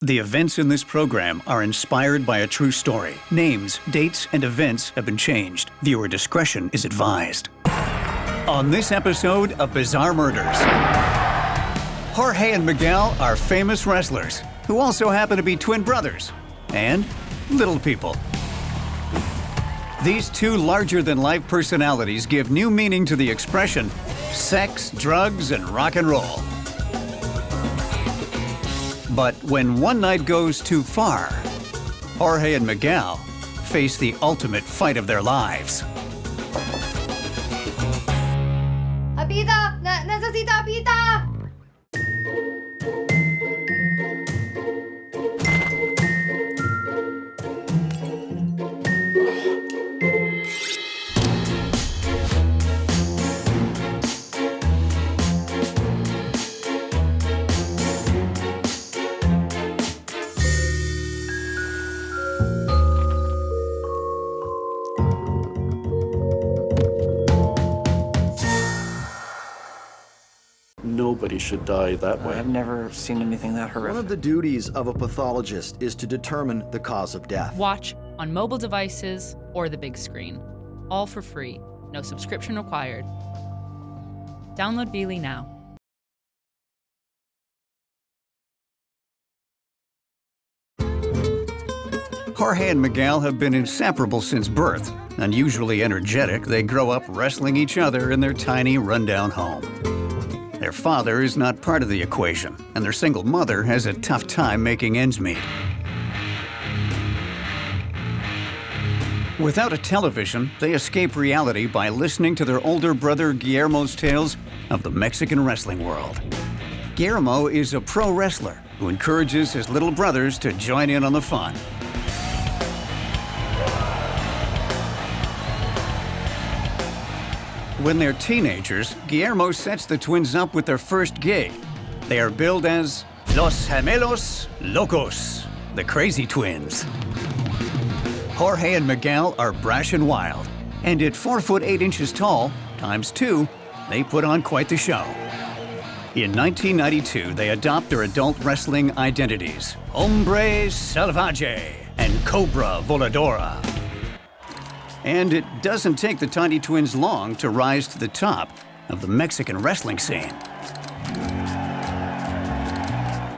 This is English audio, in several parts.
The events in this program are inspired by a true story. Names, dates, and events have been changed. Viewer discretion is advised. On this episode of Bizarre Murders, Jorge and Miguel are famous wrestlers who also happen to be twin brothers and little people. These two larger-than-life personalities give new meaning to the expression sex, drugs, and rock and roll. But when one night goes too far, Jorge and Miguel face the ultimate fight of their lives. Abita! Necesito Abita! Nobody should die that way. I've never seen anything that horrific. One of the duties of a pathologist is to determine the cause of death. Watch on mobile devices or the big screen. All for free. No subscription required. Download Veely now. Jorge and Miguel have been inseparable since birth. Unusually energetic, they grow up wrestling each other in their tiny, rundown home. Their father is not part of the equation, and their single mother has a tough time making ends meet. Without a television, they escape reality by listening to their older brother Guillermo's tales of the Mexican wrestling world. Guillermo is a pro wrestler who encourages his little brothers to join in on the fun. When they're teenagers, Guillermo sets the twins up with their first gig. They are billed as Los Gemelos Locos, the Crazy Twins. Jorge and Miguel are brash and wild, and at 4 foot 8 inches tall, ×2, they put on quite the show. In 1992, they adopt their adult wrestling identities, Hombre Salvaje and Cobra Voladora. And it doesn't take the tiny twins long to rise to the top of the Mexican wrestling scene.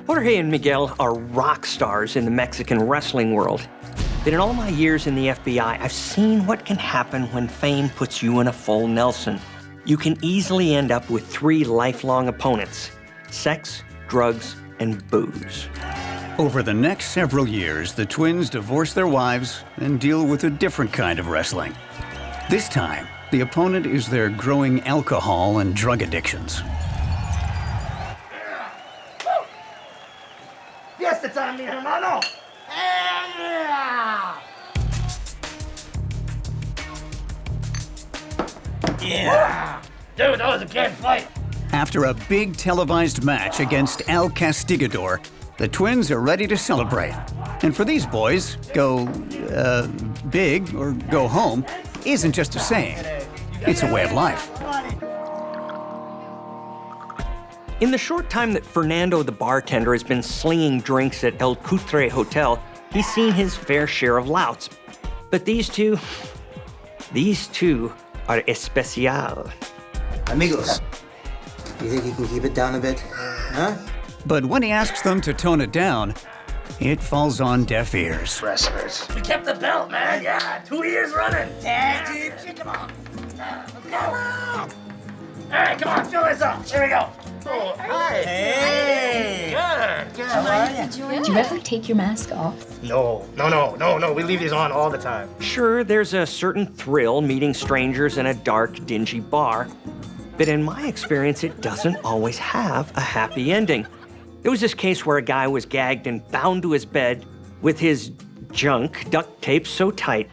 Jorge and Miguel are rock stars in the Mexican wrestling world. But in all my years in the FBI, I've seen what can happen when fame puts you in a full Nelson. You can easily end up with 3 lifelong opponents: sex, drugs, and booze. Over the next several years, the twins divorce their wives and deal with a different kind of wrestling. This time, the opponent is their growing alcohol and drug addictions. Fiesta time, mi hermano! Yeah! Dude, that was a good fight! After a big televised match against El Castigador, the twins are ready to celebrate. And for these boys, go big or go home isn't just a saying. It's a way of life. In the short time that Fernando the bartender has been slinging drinks at El Cutre Hotel, he's seen his fair share of louts. But these two are especial. Amigos, you think you can keep it down a bit? Huh? But when he asks them to tone it down, it falls on deaf ears. Wrestlers. We kept the belt, man. Yeah, 2 years running. Tag team, come on. Come on. All right, come on, fill this up. Here we go. Oh, hi. Hey. Good. How are you? Do you ever take your mask off? No. We leave these on all the time. Sure, there's a certain thrill meeting strangers in a dark, dingy bar. But in my experience, it doesn't always have a happy ending. There was this case where a guy was gagged and bound to his bed with his junk duct taped so tight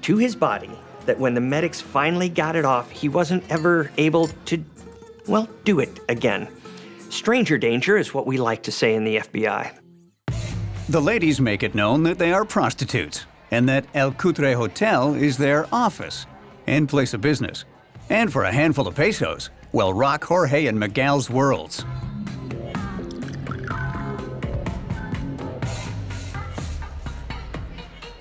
to his body that when the medics finally got it off, he wasn't ever able to, well, do it again. Stranger danger is what we like to say in the FBI. The ladies make it known that they are prostitutes and that El Cutre Hotel is their office and place of business. And for a handful of pesos, will rock Jorge and Miguel's worlds.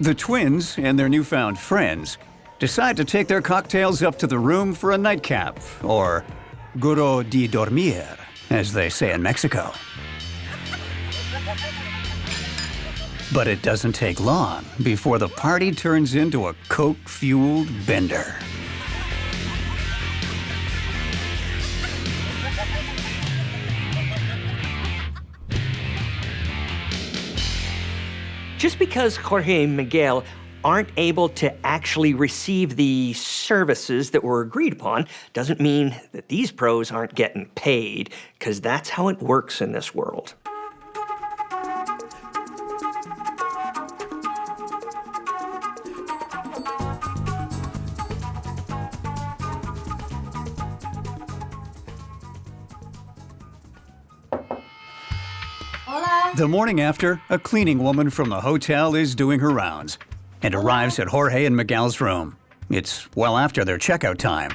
The twins and their newfound friends decide to take their cocktails up to the room for a nightcap, or guro de dormir, as they say in Mexico. But it doesn't take long before the party turns into a coke-fueled bender. Just because Jorge and Miguel aren't able to actually receive the services that were agreed upon doesn't mean that these pros aren't getting paid, because that's how it works in this world. Hola. The morning after, a cleaning woman from the hotel is doing her rounds and arrives at Jorge and Miguel's room. It's well after their checkout time.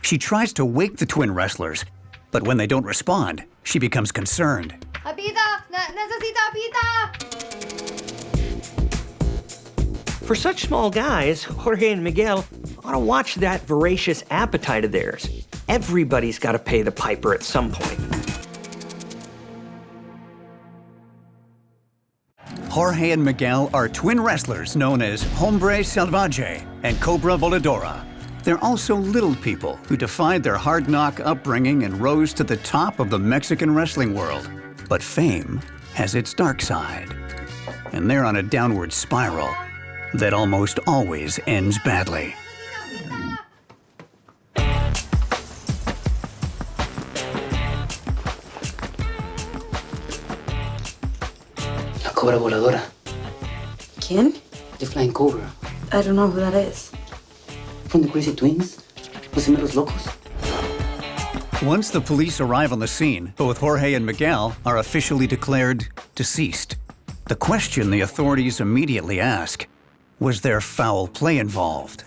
She tries to wake the twin wrestlers, but when they don't respond, she becomes concerned. Abida, necesito Abida. For such small guys, Jorge and Miguel ought to watch that voracious appetite of theirs. Everybody's got to pay the piper at some point. Jorge and Miguel are twin wrestlers known as Hombre Salvaje and Cobra Voladora. They're also little people who defied their hard-knock upbringing and rose to the top of the Mexican wrestling world. But fame has its dark side, and they're on a downward spiral that almost always ends badly. Cobra Voladora. ¿Quién? The Flying Cobra. I don't know who that is. From the Crazy Twins. Los Gemelos Locos. Once the police arrive on the scene, both Jorge and Miguel are officially declared deceased. The question the authorities immediately ask, was there foul play involved?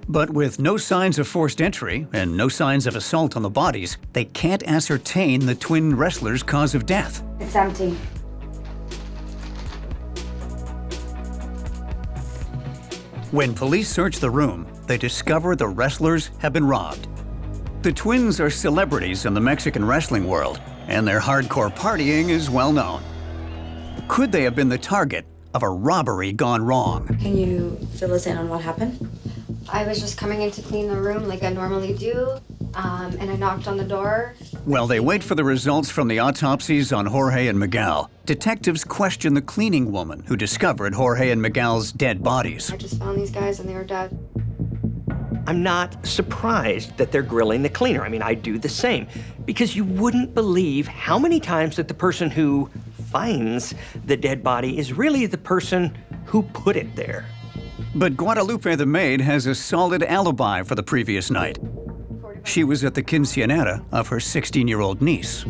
But with no signs of forced entry and no signs of assault on the bodies, they can't ascertain the twin wrestlers' cause of death. It's empty. When police search the room, they discover the wrestlers have been robbed. The twins are celebrities in the Mexican wrestling world, and their hardcore partying is well known. Could they have been the target of a robbery gone wrong? Can you fill us in on what happened? I was just coming in to clean the room like I normally do, and I knocked on the door. While they wait for the results from the autopsies on Jorge and Miguel, detectives question the cleaning woman who discovered Jorge and Miguel's dead bodies. I just found these guys and they were dead. I'm not surprised that they're grilling the cleaner. I mean, I do the same, because you wouldn't believe how many times that the person who finds the dead body is really the person who put it there. But Guadalupe the maid has a solid alibi for the previous night. She was at the quinceañera of her 16-year-old niece.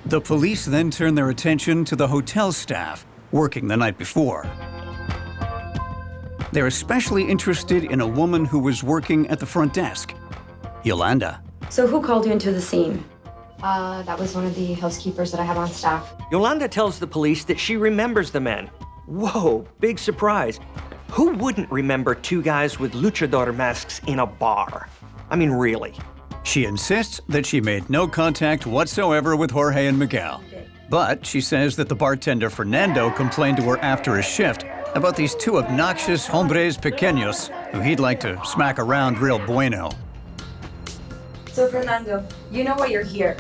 The police then turn their attention to the hotel staff working the night before. They're especially interested in a woman who was working at the front desk, Yolanda. So who called you into the scene? That was one of the housekeepers that I have on staff. Yolanda tells the police that she remembers the men. Whoa, big surprise. Who wouldn't remember two guys with luchador masks in a bar? I mean, really. She insists that she made no contact whatsoever with Jorge and Miguel. But she says that the bartender Fernando complained to her after his shift about these two obnoxious hombres pequeños who he'd like to smack around real bueno. So, Fernando, you know why you're here.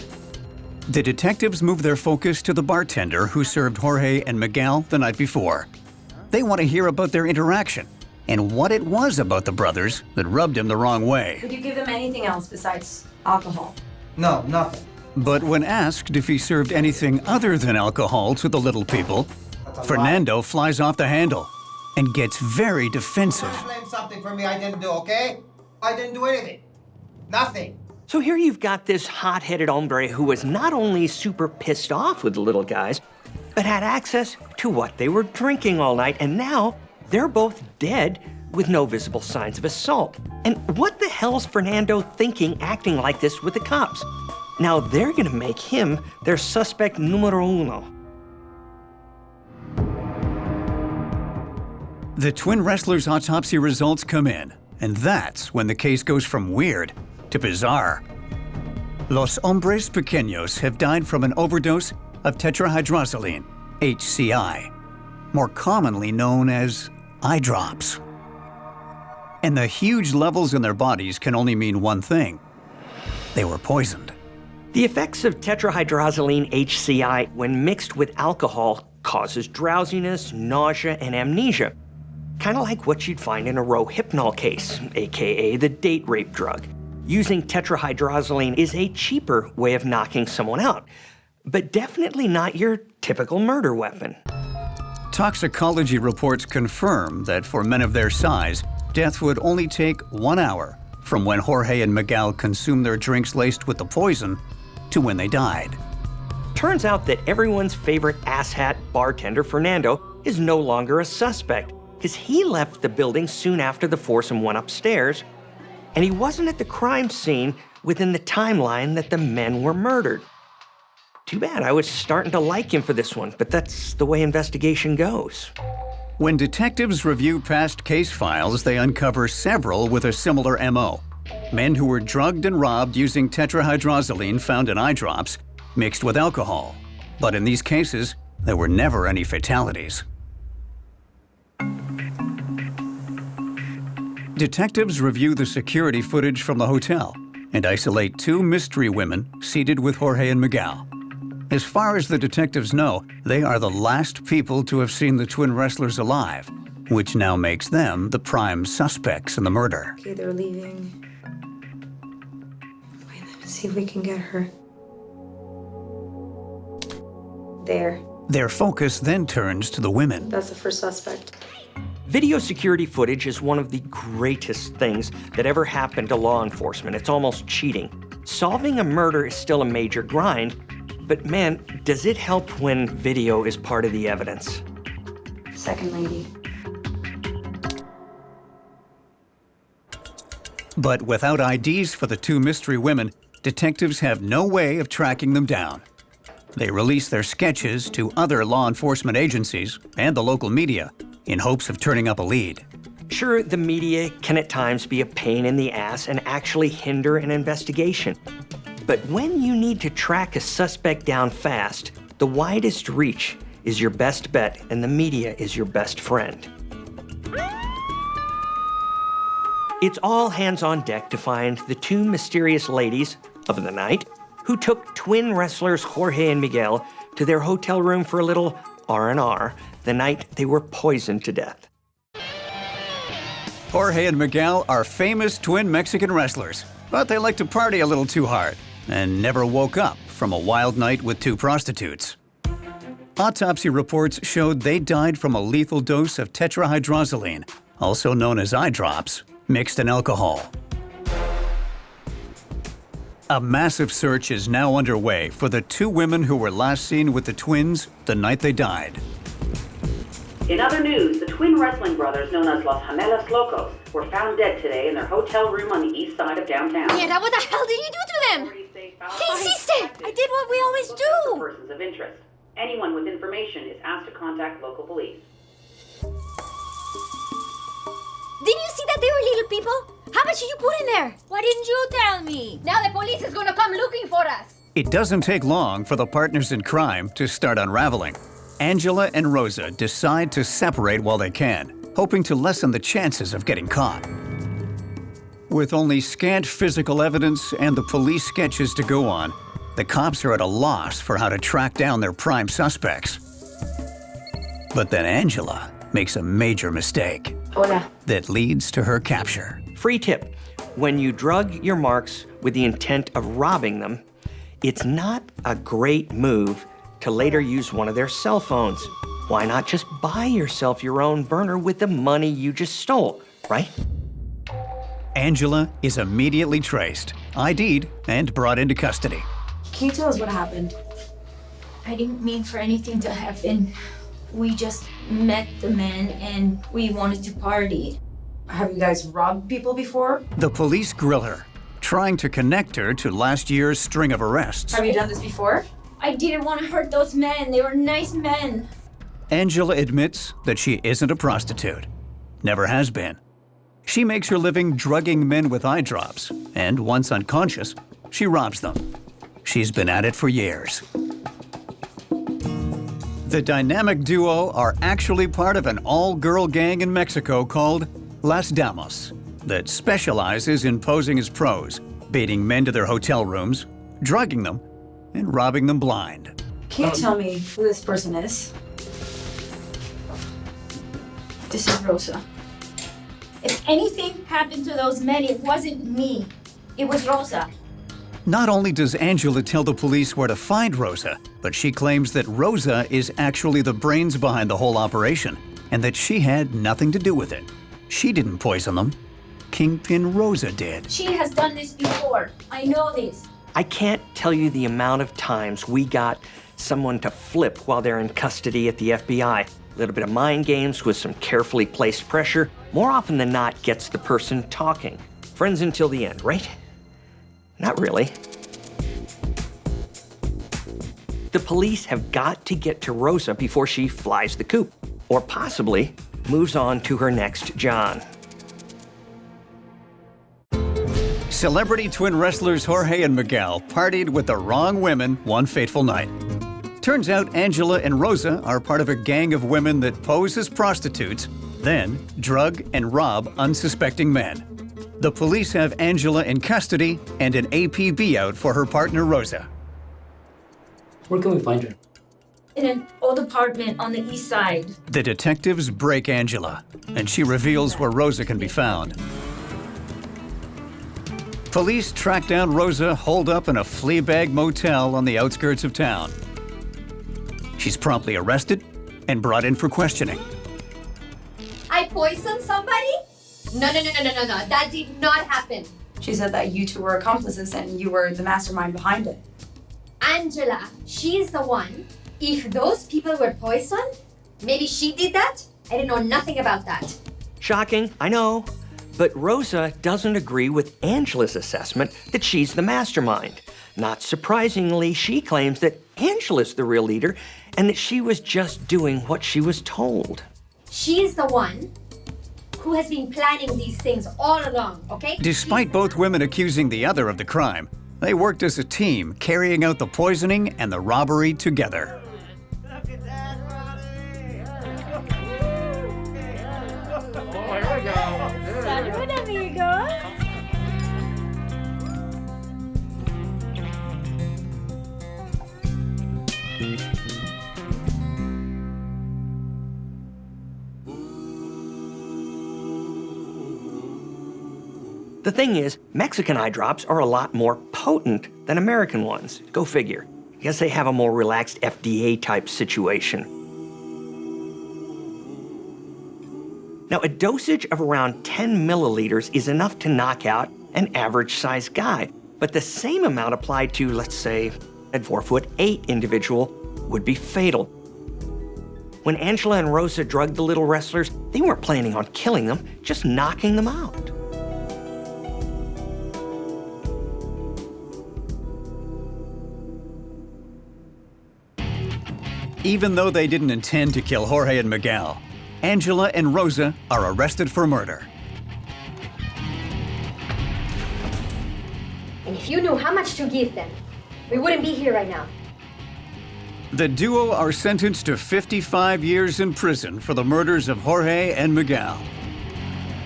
The detectives move their focus to the bartender who served Jorge and Miguel the night before. They want to hear about their interaction and what it was about the brothers that rubbed him the wrong way. Did you give them anything else besides alcohol? No, nothing. But when asked if he served anything other than alcohol to the little people, Fernando flies off the handle and gets very defensive. Explain something for me I didn't do, okay? I didn't do anything. Nothing. So here you've got this hot-headed hombre who was not only super pissed off with the little guys, but had access to what they were drinking all night, and now they're both dead with no visible signs of assault. And what the hell's Fernando thinking acting like this with the cops? Now they're gonna make him their suspect numero uno. The twin wrestlers' autopsy results come in, and that's when the case goes from weird to bizarre. Los hombres pequeños have died from an overdose of tetrahydrozoline, HCI, more commonly known as eye drops. And the huge levels in their bodies can only mean one thing: they were poisoned. The effects of tetrahydrozoline HCI when mixed with alcohol causes drowsiness, nausea, and amnesia. Kind of like what you'd find in a Rohypnol case, aka the date rape drug. Using tetrahydrozoline is a cheaper way of knocking someone out, but definitely not your typical murder weapon. Toxicology reports confirm that for men of their size, death would only take 1 hour from when Jorge and Miguel consumed their drinks laced with the poison to when they died. Turns out that everyone's favorite asshat bartender, Fernando, is no longer a suspect, because he left the building soon after the foursome went upstairs, and he wasn't at the crime scene within the timeline that the men were murdered. Too bad. I was starting to like him for this one, but that's the way investigation goes. When detectives review past case files, they uncover several with a similar MO. Men who were drugged and robbed using tetrahydrozoline found in eye drops mixed with alcohol. But in these cases, there were never any fatalities. Detectives review the security footage from the hotel and isolate 2 mystery women seated with Jorge and Miguel. As far as the detectives know, they are the last people to have seen the twin wrestlers alive, which now makes them the prime suspects in the murder. Okay, they're leaving. Wait, let's see if we can get her. There. Their focus then turns to the women. That's the first suspect. Video security footage is one of the greatest things that ever happened to law enforcement. It's almost cheating. Solving a murder is still a major grind, but man, does it help when video is part of the evidence. Second lady. But without IDs for the 2 mystery women, detectives have no way of tracking them down. They release their sketches to other law enforcement agencies and the local media in hopes of turning up a lead. Sure, the media can at times be a pain in the ass and actually hinder an investigation. But when you need to track a suspect down fast, the widest reach is your best bet and the media is your best friend. It's all hands on deck to find the 2 mysterious ladies of the night who took twin wrestlers Jorge and Miguel to their hotel room for a little R&R the night they were poisoned to death. Jorge and Miguel are famous twin Mexican wrestlers, but they like to party a little too hard and never woke up from a wild night with 2 prostitutes. Autopsy reports showed they died from a lethal dose of tetrahydrozoline, also known as eye drops, mixed in alcohol. A massive search is now underway for the 2 women who were last seen with the twins the night they died. In other news, the twin wrestling brothers known as Los Gemelos Locos were found dead today in their hotel room on the east side of downtown. Mierda, what the hell did you do to them? ¿Qué hiciste? I did what we always do. Persons of interest. Anyone with information is asked to contact local police. Didn't you see that they were little people? How much did you put in there? Why didn't you tell me? Now the police is gonna come looking for us. It doesn't take long for the partners in crime to start unraveling. Angela and Rosa decide to separate while they can, hoping to lessen the chances of getting caught. With only scant physical evidence and the police sketches to go on, the cops are at a loss for how to track down their prime suspects. But then Angela makes a major mistake that leads to her capture. Free tip: when you drug your marks with the intent of robbing them, it's not a great move to later use one of their cell phones. Why not just buy yourself your own burner with the money you just stole, right? Angela is immediately traced, ID'd, and brought into custody. Can you tell us what happened? I didn't mean for anything to happen. We just met the men and we wanted to party. Have you guys robbed people before? The police grill her, trying to connect her to last year's string of arrests. Have you done this before? I didn't want to hurt those men. They were nice men. Angela admits that she isn't a prostitute, never has been. She makes her living drugging men with eye drops, and once unconscious, she robs them. She's been at it for years. The dynamic duo are actually part of an all-girl gang in Mexico called Las Damas that specializes in posing as pros, baiting men to their hotel rooms, drugging them, and robbing them blind. Can you tell me who this person is? This is Rosa. If anything happened to those men, it wasn't me. It was Rosa. Not only does Angela tell the police where to find Rosa, but she claims that Rosa is actually the brains behind the whole operation, and that she had nothing to do with it. She didn't poison them. Kingpin Rosa did. She has done this before. I know this. I can't tell you the amount of times we got someone to flip while they're in custody at the FBI. A little bit of mind games with some carefully placed pressure, more often than not gets the person talking. Friends until the end, right? Not really. The police have got to get to Rosa before she flies the coop, or possibly moves on to her next John. Celebrity twin wrestlers Jorge and Miguel partied with the wrong women one fateful night. Turns out Angela and Rosa are part of a gang of women that pose as prostitutes, then drug and rob unsuspecting men. The police have Angela in custody and an APB out for her partner Rosa. Where can we find her? In an old apartment on the east side. The detectives break Angela, and she reveals where Rosa can be found. Police track down Rosa holed up in a Fleabag motel on the outskirts of town. She's promptly arrested and brought in for questioning. I poisoned somebody? No. That did not happen. She said that you two were accomplices and you were the mastermind behind it. Angela, she's the one. If those people were poisoned, maybe she did that? I didn't know nothing about that. Shocking, I know. But Rosa doesn't agree with Angela's assessment that she's the mastermind. Not surprisingly, she claims that Angela's the real leader and that she was just doing what she was told. She's the one who has been planning these things all along, okay? Despite both women accusing the other of the crime, they worked as a team, carrying out the poisoning and the robbery together. Look at that, Ronnie! Oh, here we go. Salud, amigo. The thing is, Mexican eye drops are a lot more potent than American ones. Go figure. I guess they have a more relaxed FDA-type situation. Now, a dosage of around 10 milliliters is enough to knock out an average-sized guy, but the same amount applied to, let's say, a 4'8" individual would be fatal. When Angela and Rosa drugged the little wrestlers, they weren't planning on killing them, just knocking them out. Even though they didn't intend to kill Jorge and Miguel, Angela and Rosa are arrested for murder. And if you knew how much to give them, we wouldn't be here right now. The duo are sentenced to 55 years in prison for the murders of Jorge and Miguel.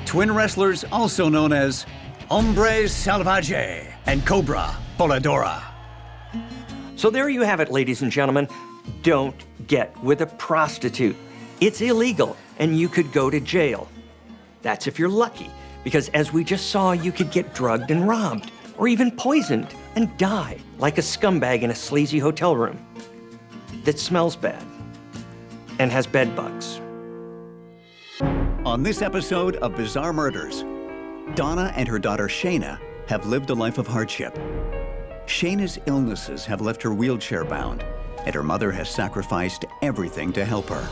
Twin wrestlers also known as Hombres Salvaje and Cobra Voladora. So there you have it, ladies and gentlemen. Don't get with a prostitute. It's illegal, and you could go to jail. That's if you're lucky, because as we just saw, you could get drugged and robbed, or even poisoned and die like a scumbag in a sleazy hotel room that smells bad and has bed bugs. On this episode of Bizarre Murders, Donna and her daughter Shayna have lived a life of hardship. Shayna's illnesses have left her wheelchair-bound, and her mother has sacrificed everything to help her.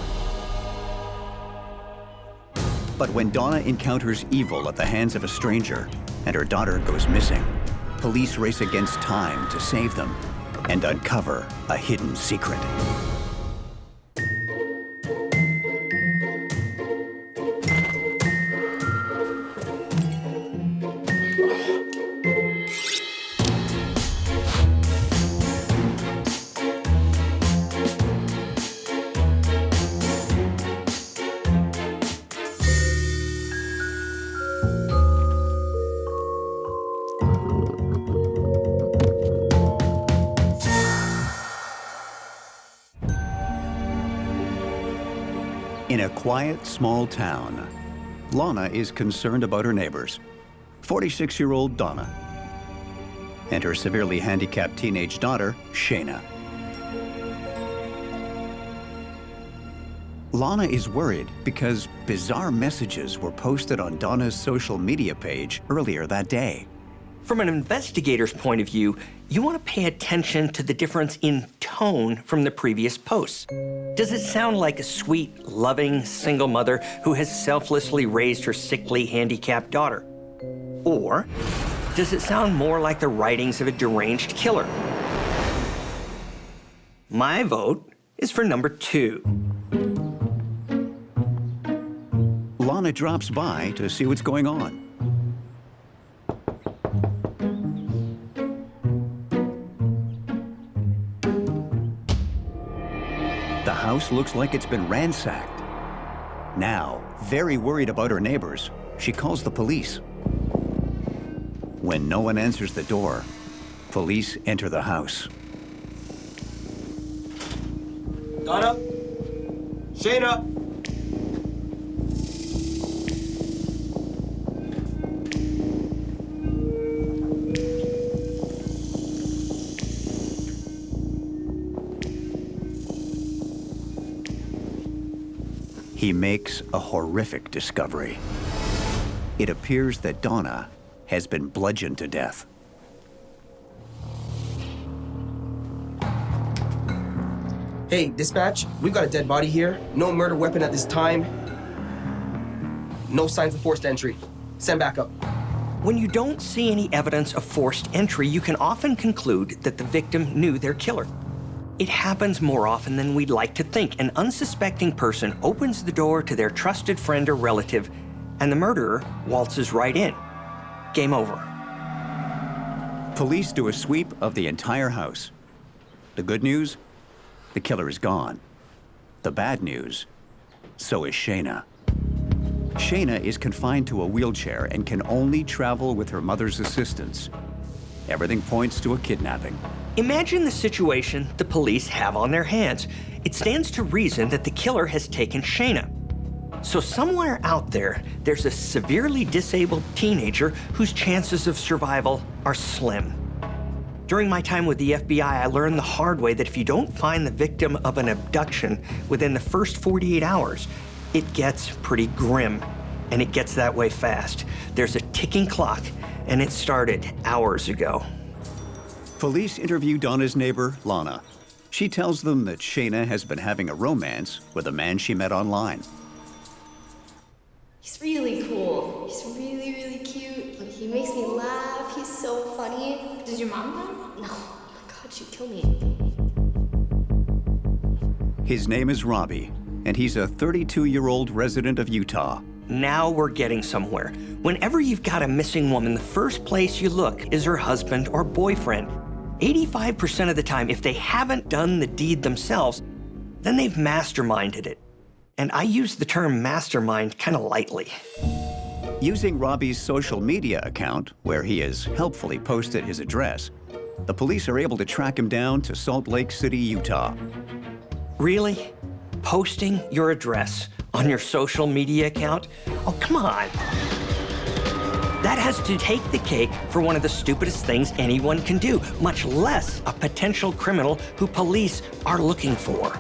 But when Donna encounters evil at the hands of a stranger and her daughter goes missing, police race against time to save them and uncover a hidden secret. In a quiet, small town, Lana is concerned about her neighbors, 46-year-old Donna, and her severely handicapped teenage daughter, Shayna. Lana is worried because bizarre messages were posted on Donna's social media page earlier that day. From an investigator's point of view, you want to pay attention to the difference in tone from the previous posts. Does it sound like a sweet, loving single mother who has selflessly raised her sickly, handicapped daughter? Or does it sound more like the writings of a deranged killer? My vote is for number 2. Lana drops by to see what's going on. The house looks like it's been ransacked. Now, very worried about her neighbors, she calls the police. When no one answers the door, police enter the house. Donna? Shayna? He makes a horrific discovery. It appears that Donna has been bludgeoned to death. Hey, dispatch, we've got a dead body here. No murder weapon at this time. No signs of forced entry. Send backup. When you don't see any evidence of forced entry, you can often conclude that the victim knew their killer. It happens more often than we'd like to think. An unsuspecting person opens the door to their trusted friend or relative, and the murderer waltzes right in. Game over. Police do a sweep of the entire house. The good news? The killer is gone. The bad news? So is Shayna. Shayna is confined to a wheelchair and can only travel with her mother's assistance. Everything points to a kidnapping. Imagine the situation the police have on their hands. It stands to reason that the killer has taken Shayna. So somewhere out there, there's a severely disabled teenager whose chances of survival are slim. During my time with the FBI, I learned the hard way that if you don't find the victim of an abduction within the first 48 hours, it gets pretty grim, and it gets that way fast. There's a ticking clock, and it started hours ago. Police interview Donna's neighbor, Lana. She tells them that Shayna has been having a romance with a man she met online. He's really cool. He's really, really cute. He makes me laugh. He's so funny. Does your mom know? No. Oh my God, she'd kill me. His name is Robbie, and he's a 32-year-old resident of Utah. Now we're getting somewhere. Whenever you've got a missing woman, the first place you look is her husband or boyfriend. 85% of the time, if they haven't done the deed themselves, then they've masterminded it. And I use the term mastermind kind of lightly. Using Robbie's social media account, where he has helpfully posted his address, the police are able to track him down to Salt Lake City, Utah. Really? Posting your address on your social media account? Oh, come on. That has to take the cake for one of the stupidest things anyone can do, much less a potential criminal who police are looking for.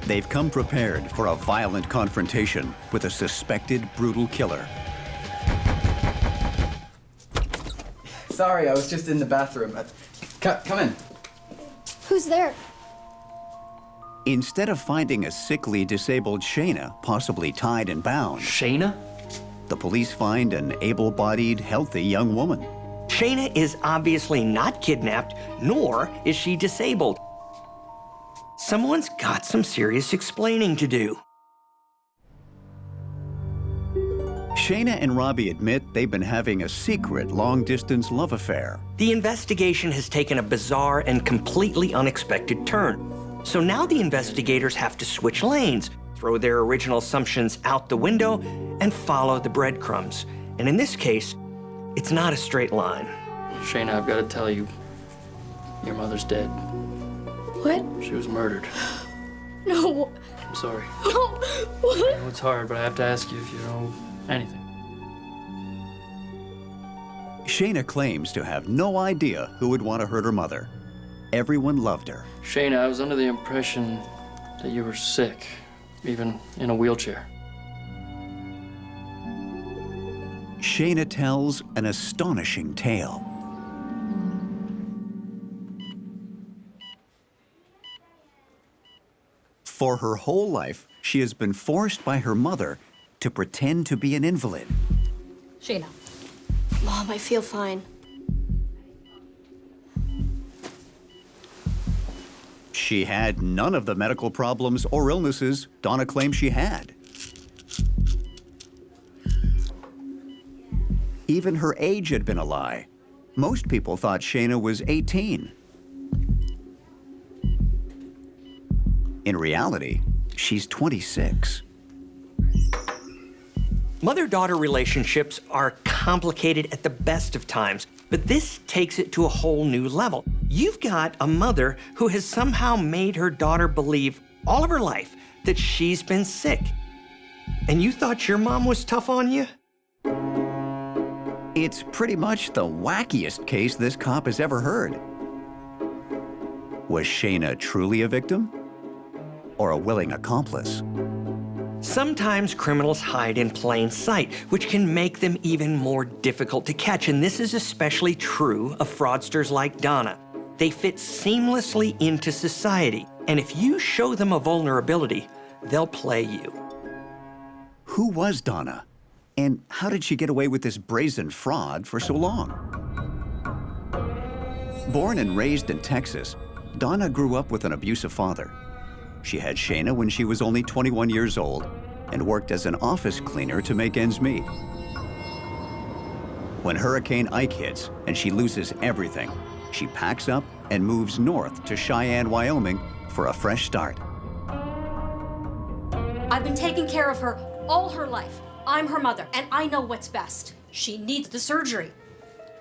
They've come prepared for a violent confrontation with a suspected brutal killer. Sorry, I was just in the bathroom. Come in. Who's there? Instead of finding a sickly, disabled Shayna, possibly tied and bound, Shayna? The police find an able-bodied, healthy young woman. Shayna is obviously not kidnapped, nor is she disabled. Someone's got some serious explaining to do. Shayna and Robbie admit they've been having a secret, long-distance love affair. The investigation has taken a bizarre and completely unexpected turn. So now the investigators have to switch lanes, throw their original assumptions out the window, and follow the breadcrumbs. And in this case, it's not a straight line. Shayna, I've got to tell you, your mother's dead. What? She was murdered. No. I'm sorry. No. What? I know it's hard, but I have to ask you if you know anything. Shayna claims to have no idea who would want to hurt her mother. Everyone loved her. Shayna, I was under the impression that you were sick, even in a wheelchair. Shayna tells an astonishing tale. For her whole life, she has been forced by her mother to pretend to be an invalid. Shayna. Mom, I feel fine. She had none of the medical problems or illnesses Donna claimed she had. Even her age had been a lie. Most people thought Shayna was 18. In reality, she's 26. Mother-daughter relationships are complicated at the best of times, but this takes it to a whole new level. You've got a mother who has somehow made her daughter believe all of her life that she's been sick. And you thought your mom was tough on you? It's pretty much the wackiest case this cop has ever heard. Was Shayna truly a victim? Or a willing accomplice? Sometimes criminals hide in plain sight, which can make them even more difficult to catch, and this is especially true of fraudsters like Donna. They fit seamlessly into society, and if you show them a vulnerability, they'll play you. Who was Donna? And how did she get away with this brazen fraud for so long? Born and raised in Texas, Donna grew up with an abusive father. She had Shayna when she was only 21 years old and worked as an office cleaner to make ends meet. When Hurricane Ike hits and she loses everything, she packs up and moves north to Cheyenne, Wyoming for a fresh start. I've been taking care of her all her life. I'm her mother, and I know what's best. She needs the surgery.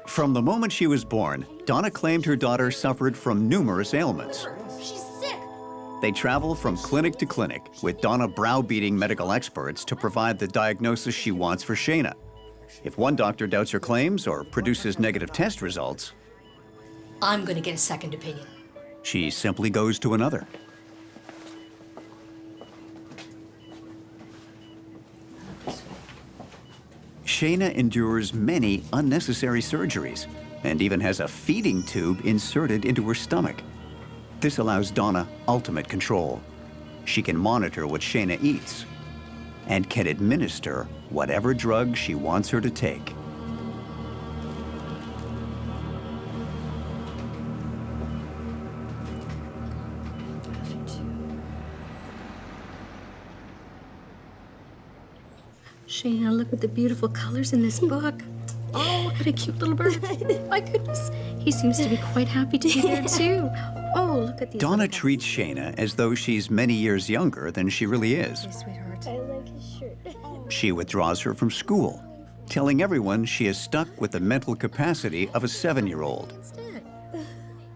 From the moment she was born, Donna claimed her daughter suffered from numerous ailments. She's sick. They travel from clinic to clinic, with Donna browbeating medical experts to provide the diagnosis she wants for Shayna. If one doctor doubts her claims or produces negative test results, I'm gonna get a second opinion. she simply goes to another. Shayna endures many unnecessary surgeries and even has a feeding tube inserted into her stomach. This allows Donna ultimate control. She can monitor what Shayna eats and can administer whatever drug she wants her to take. Shayna, look at the beautiful colors in this book. Oh, what a cute little bird. My goodness. He seems to be quite happy to be there, too. Oh, look at these. Donna treats Shayna as though she's many years younger than she really is. Hey, sweetheart. I like his shirt. She withdraws her from school, telling everyone she is stuck with the mental capacity of a 7-year-old.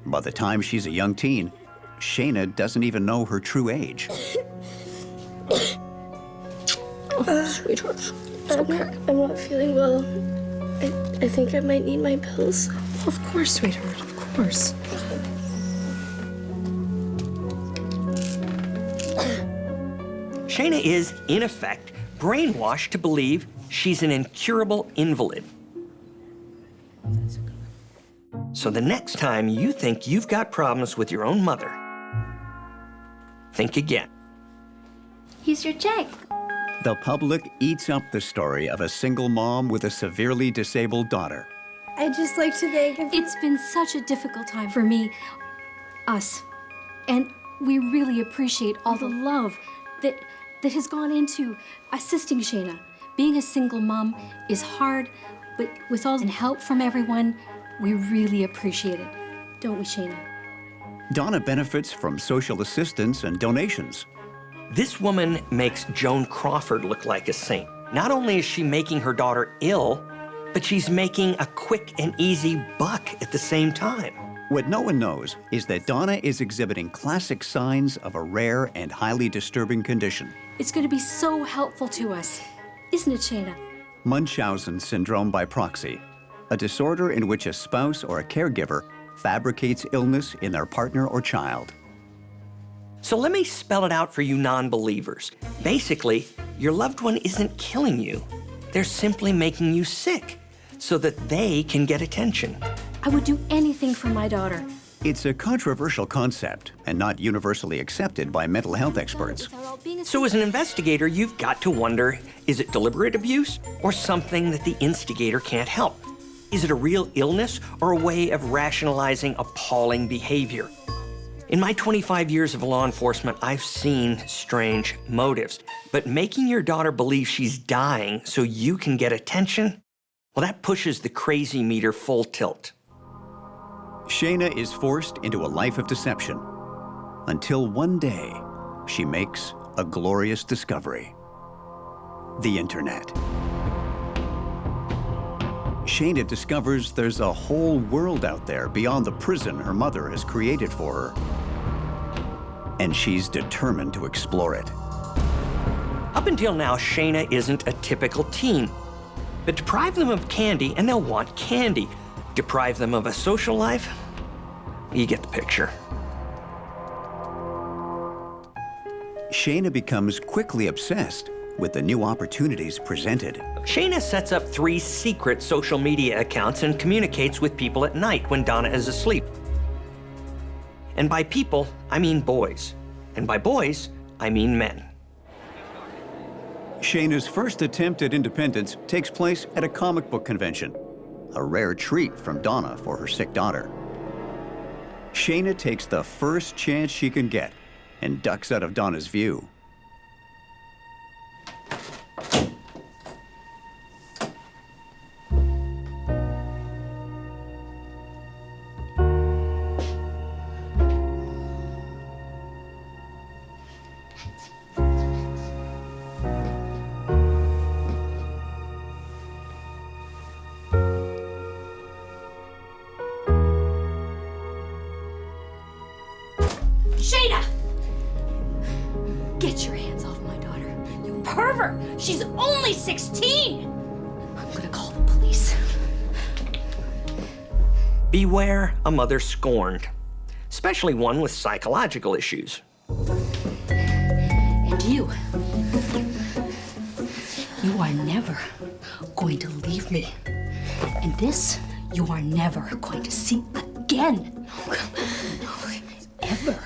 By the time she's a young teen, Shayna doesn't even know her true age. Sweetheart. It's okay. I'm not feeling well. I think I might need my pills. Of course, sweetheart. Of course. Shayna is, in effect, brainwashed to believe she's an incurable invalid. So the next time you think you've got problems with your own mother, think again. Here's your check. The public eats up the story of a single mom with a severely disabled daughter. I'd just like to thank him. It's been such a difficult time for me, us, and we really appreciate all the love that has gone into assisting Shayna. Being a single mom is hard, but with all the help from everyone, we really appreciate it. Don't we, Shayna? Donna benefits from social assistance and donations. This woman makes Joan Crawford look like a saint. Not only is she making her daughter ill, but she's making a quick and easy buck at the same time. What no one knows is that Donna is exhibiting classic signs of a rare and highly disturbing condition. It's going to be so helpful to us, isn't it, Shayna? Munchausen syndrome by proxy, a disorder in which a spouse or a caregiver fabricates illness in their partner or child. So let me spell it out for you non-believers. Basically, your loved one isn't killing you. They're simply making you sick so that they can get attention. I would do anything for my daughter. It's a controversial concept and not universally accepted by mental health experts. So as an investigator, you've got to wonder, is it deliberate abuse or something that the instigator can't help? Is it a real illness or a way of rationalizing appalling behavior? In my 25 years of law enforcement, I've seen strange motives, but making your daughter believe she's dying so you can get attention, well, that pushes the crazy meter full tilt. Shayna is forced into a life of deception until one day she makes a glorious discovery: the internet. Shayna discovers there's a whole world out there beyond the prison her mother has created for her, and she's determined to explore it. Up until now, Shayna isn't a typical teen, but deprive them of candy and they'll want candy. Deprive them of a social life, you get the picture. Shayna becomes quickly obsessed with the new opportunities presented. Shayna sets up 3 secret social media accounts and communicates with people at night when Donna is asleep. And by people, I mean boys. And by boys, I mean men. Shayna's first attempt at independence takes place at a comic book convention, a rare treat from Donna for her sick daughter. Shayna takes the first chance she can get and ducks out of Donna's view. Shayna! Get your hands off my daughter, you pervert! She's only 16! I'm gonna call the police. Beware a mother scorned, especially one with psychological issues. And you are never going to leave me. And this, you are never going to see again. Ever.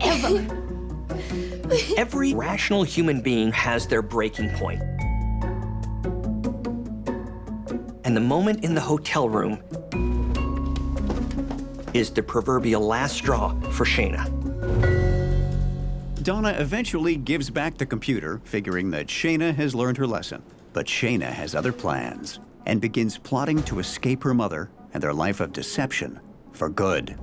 Ever. Every rational human being has their breaking point. And the moment in the hotel room is the proverbial last straw for Shayna. Donna eventually gives back the computer, figuring that Shayna has learned her lesson. But Shayna has other plans and begins plotting to escape her mother and their life of deception for good.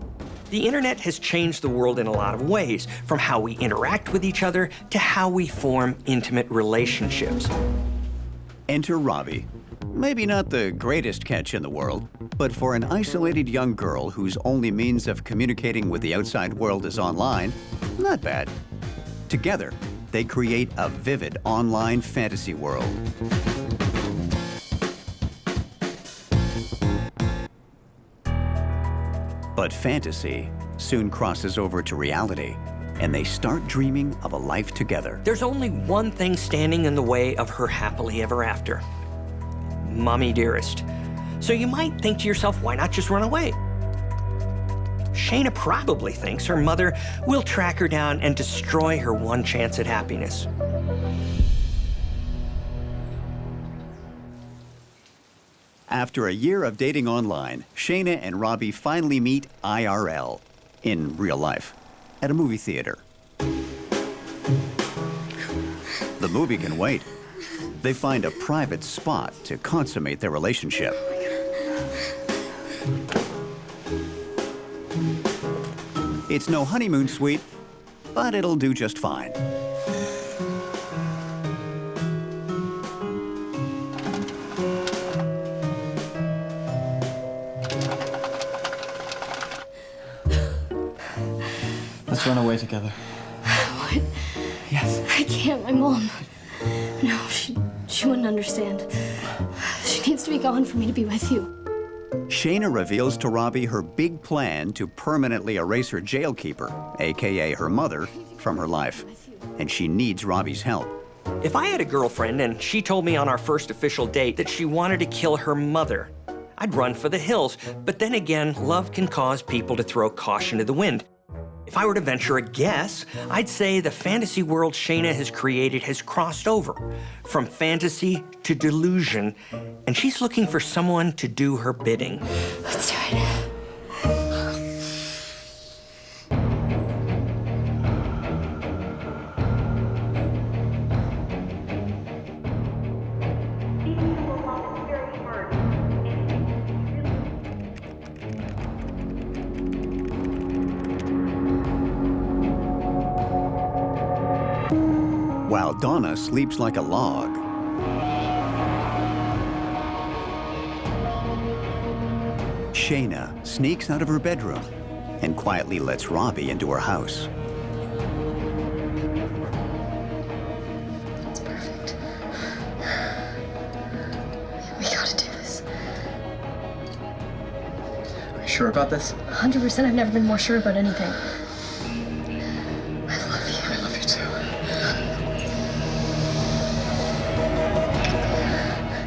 The internet has changed the world in a lot of ways, from how we interact with each other to how we form intimate relationships. Enter Robbie. Maybe not the greatest catch in the world, but for an isolated young girl whose only means of communicating with the outside world is online, not bad. Together, they create a vivid online fantasy world. But fantasy soon crosses over to reality, and they start dreaming of a life together. There's only one thing standing in the way of her happily ever after. Mommy dearest. So you might think to yourself, why not just run away? Shayna probably thinks her mother will track her down and destroy her one chance at happiness. After a year of dating online, Shayna and Robbie finally meet IRL, in real life, at a movie theater. The movie can wait. They find a private spot to consummate their relationship. It's no honeymoon suite, but it'll do just fine. Let's run away together. What? Yes. I can't. My mom. No, she wouldn't understand. She needs to be gone for me to be with you. Shayna reveals to Robbie her big plan to permanently erase her jailkeeper, AKA her mother, from her life. And she needs Robbie's help. If I had a girlfriend and she told me on our first official date that she wanted to kill her mother, I'd run for the hills. But then again, love can cause people to throw caution to the wind. If I were to venture a guess, I'd say the fantasy world Shayna has created has crossed over from fantasy to delusion, and she's looking for someone to do her bidding. Let's do it. While Donna sleeps like a log, Shayna sneaks out of her bedroom and quietly lets Robbie into her house. That's perfect. We gotta do this. Are you sure about this? 100%. I've never been more sure about anything.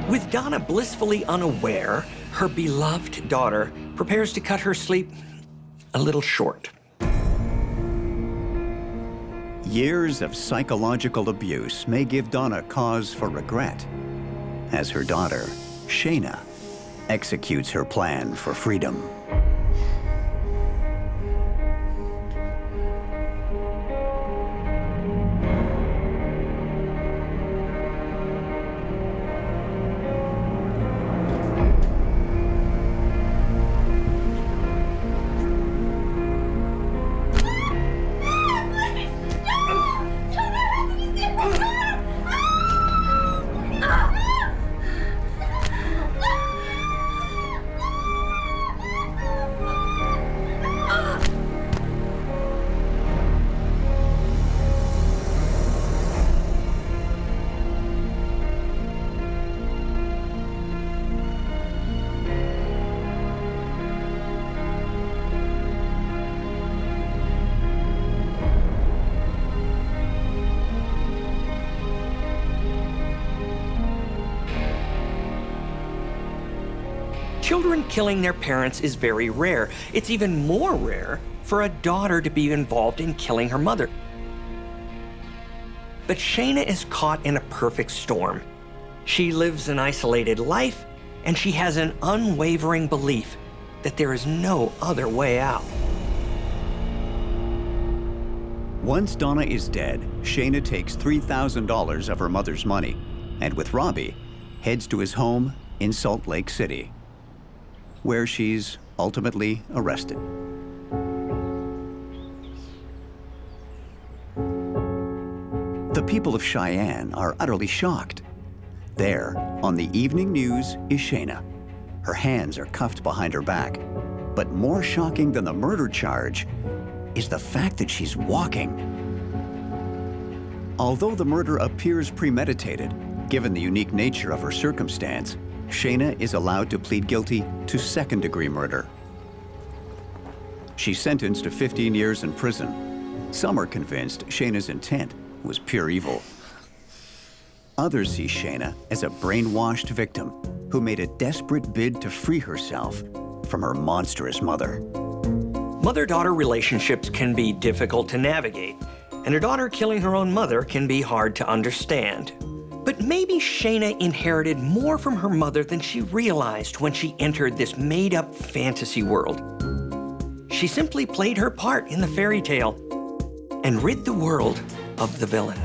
With Donna blissfully unaware, her beloved daughter prepares to cut her sleep a little short. Years of psychological abuse may give Donna cause for regret, as her daughter, Shayna, executes her plan for freedom. Children killing their parents is very rare. It's even more rare for a daughter to be involved in killing her mother. But Shayna is caught in a perfect storm. She lives an isolated life, and she has an unwavering belief that there is no other way out. Once Donna is dead, Shayna takes $3,000 of her mother's money, and with Robbie, heads to his home in Salt Lake City, where she's ultimately arrested. The people of Cheyenne are utterly shocked. There, on the evening news, is Shayna. Her hands are cuffed behind her back. But more shocking than the murder charge is the fact that she's walking. Although the murder appears premeditated, given the unique nature of her circumstance, Shayna is allowed to plead guilty to second-degree murder. She's sentenced to 15 years in prison. Some are convinced Shayna's intent was pure evil. Others see Shayna as a brainwashed victim who made a desperate bid to free herself from her monstrous mother. Mother-daughter relationships can be difficult to navigate, and a daughter killing her own mother can be hard to understand. But maybe Shayna inherited more from her mother than she realized when she entered this made-up fantasy world. She simply played her part in the fairy tale and rid the world of the villain.